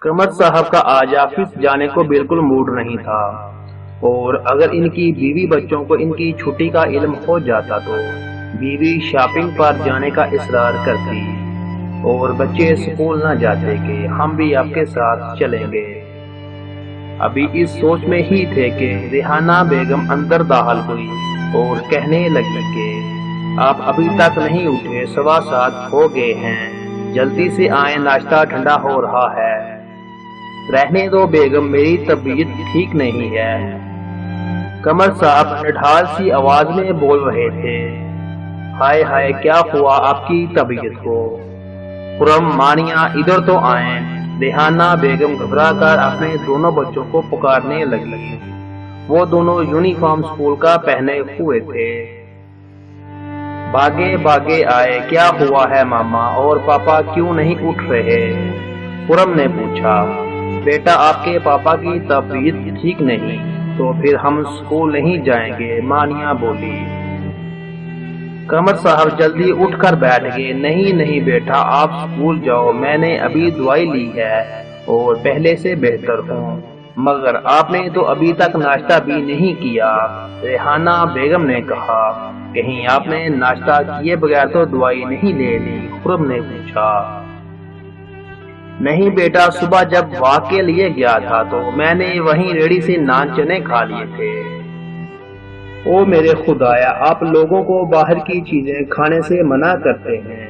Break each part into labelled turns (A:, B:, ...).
A: कमर साहब का आज ऑफिस जाने को बिल्कुल मूड नहीं था, और अगर इनकी बीवी बच्चों को इनकी छुट्टी का इल्म हो जाता तो बीवी शॉपिंग पर जाने का इसरार करती और बच्चे स्कूल न जाते कि हम भी आपके साथ चलेंगे। अभी इस सोच में ही थे कि रेहाना बेगम अंदर दाखिल हुई और कहने लगी कि आप अभी तक नहीं उठे, 7:15 हो गए हैं, जल्दी से आए, नाश्ता ठंडा हो रहा है। रहने दो बेगम, मेरी तबीयत ठीक नहीं है। कमर साहब निढाल सी आवाज में बोल रहे थे। हाय हाय, क्या हुआ आपकी तबीयत को? खुरम, मानिया इधर तो आए। रेहाना बेगम घबरा कर अपने दोनों बच्चों को पुकारने लगी। वो दोनों यूनिफॉर्म स्कूल का पहने हुए थे। भागे भागे आए। क्या हुआ है मामा और पापा, क्यों नहीं उठ रहे? खुरम ने पूछा। बेटा, आपके पापा की तबीयत ठीक नहीं तो फिर हम स्कूल नहीं जाएंगे, मानिया बोली। कमर साहब जल्दी उठकर बैठ गए। नहीं नहीं बेटा, आप स्कूल जाओ, मैंने अभी दवाई ली है और पहले से बेहतर हूँ। मगर आपने तो अभी तक नाश्ता भी नहीं किया, रेहाना बेगम ने कहा। कहीं आपने नाश्ता किए बगैर तो दवाई नहीं ले ली? खुरम ने पूछा। नहीं बेटा, सुबह जब वॉक के लिए गया था तो मैंने वहीं रेड़ी से नान चने खा लिए थे। ओ मेरे खुदाया, आप लोगों को बाहर की चीजें खाने से मना करते हैं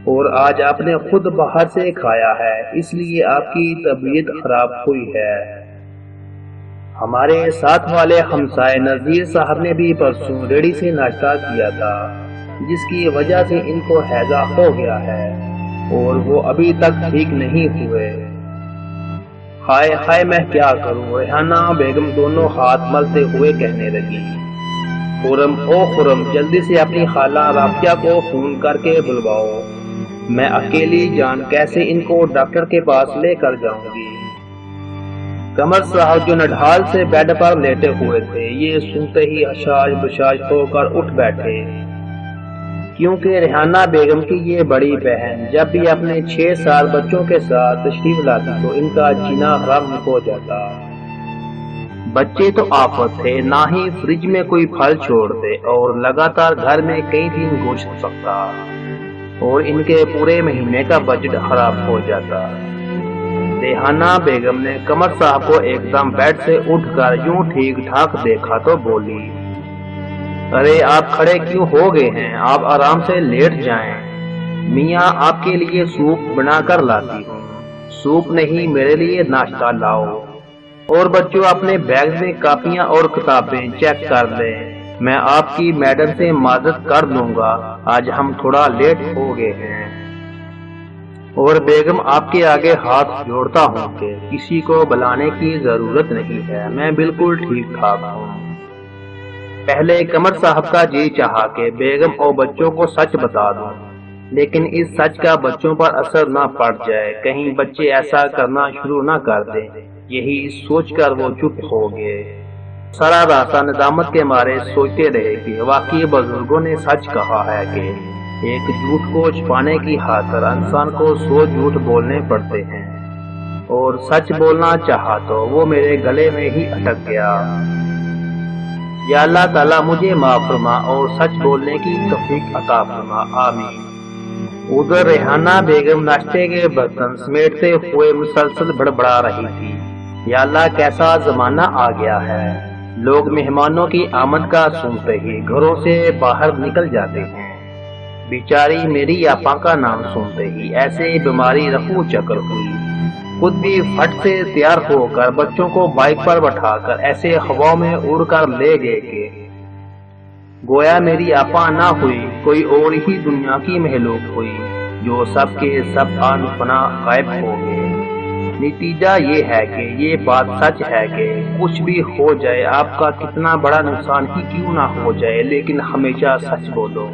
A: और आज आपने खुद बाहर से खाया है, इसलिए आपकी तबीयत खराब हुई है। हमारे साथ वाले हमसाए नजीर साहब ने भी परसों रेड़ी से नाश्ता किया था, जिसकी वजह से इनको हैजा हो गया है और वो अभी तक ठीक नहीं हुए। हाय हाय, मैं क्या करूं? रेहाना बेगम दोनों हाथ मलते हुए कहने लगी। खुरम, ओ खुरम, जल्दी से अपनी खाला राफिया को फोन करके बुलवाओ। मैं अकेली जान कैसे इनको डॉक्टर के पास लेकर जाऊंगी। कमर साहब जो नढाल से बेड पर लेटे हुए थे, ये सुनते ही हशाश बशाश होकर उठ बैठे, क्योंकि रेहाना बेगम की ये बड़ी बहन जब भी अपने 6 साल बच्चों के साथ तशरीफ लाती तो इनका जीना हराम हो जाता। बच्चे तो आफत थे, ना ही फ्रिज में कोई फल छोड़ते और लगातार घर में कई दिन गोश्त सकता और इनके पूरे महीने का बजट खराब हो जाता। रेहाना बेगम ने कमर साहब को एकदम बेड से उठकर यूं ठीक ठाक देखा तो बोली। अरे आप खड़े क्यों हो गए हैं? आप आराम से लेट जाएं। मियाँ आपके लिए सूप बनाकर लाती हूँ। सूप नहीं, मेरे लिए नाश्ता लाओ। और बच्चों, अपने बैग में कापियां और किताबें चेक कर लें। मैं आपकी मैडम से माजरत कर लूंगा, आज हम थोड़ा लेट हो गए हैं। और बेगम, आपके आगे हाथ जोड़ता हूँ कि किसी को बुलाने की जरूरत नहीं है, मैं बिल्कुल ठीक ठाक हूँ। पहले कमर साहब का जी चाहा कि बेगम और बच्चों को सच बता दूं, लेकिन इस सच का बच्चों पर असर ना पड़ जाए, कहीं बच्चे ऐसा करना शुरू ना कर दें, यही सोचकर वो चुप हो गए। सारा रास्ता निदामत के मारे सोचते रहे कि वाकई बुजुर्गों ने सच कहा है कि एक झूठ को छुपाने की खातिर इंसान को 100 झूठ बोलने पड़ते हैं, और सच बोलना चाहा तो वो मेरे गले में ही अटक गया। या अल्लाह ताला मुझे माफ फरमा और सच बोलने की तौफीक अता फरमा, आमीन। उधर रेहाना बेगम नाश्ते के बर्तन समेटते हुए मुसलसल बड़बड़ा रही थी। या अल्लाह, कैसा जमाना आ गया है, लोग मेहमानों की आमद का सुनते ही घरों से बाहर निकल जाते हैं। बेचारी मेरी आपा का नाम सुनते ही ऐसे बीमारी रफू चक्कर हुई, खुद भी फट से तैयार होकर बच्चों को बाइक पर बैठाकर ऐसे हवा में उड़कर ले गए कि गोया मेरी आपा ना हुई, कोई और ही दुनिया की महलूक हुई, जो सबके सब आन फना गायब हो गए। नतीजा ये है कि ये बात सच है कि कुछ भी हो जाए, आपका कितना बड़ा नुकसान ही क्यों ना हो जाए, लेकिन हमेशा सच बोलो।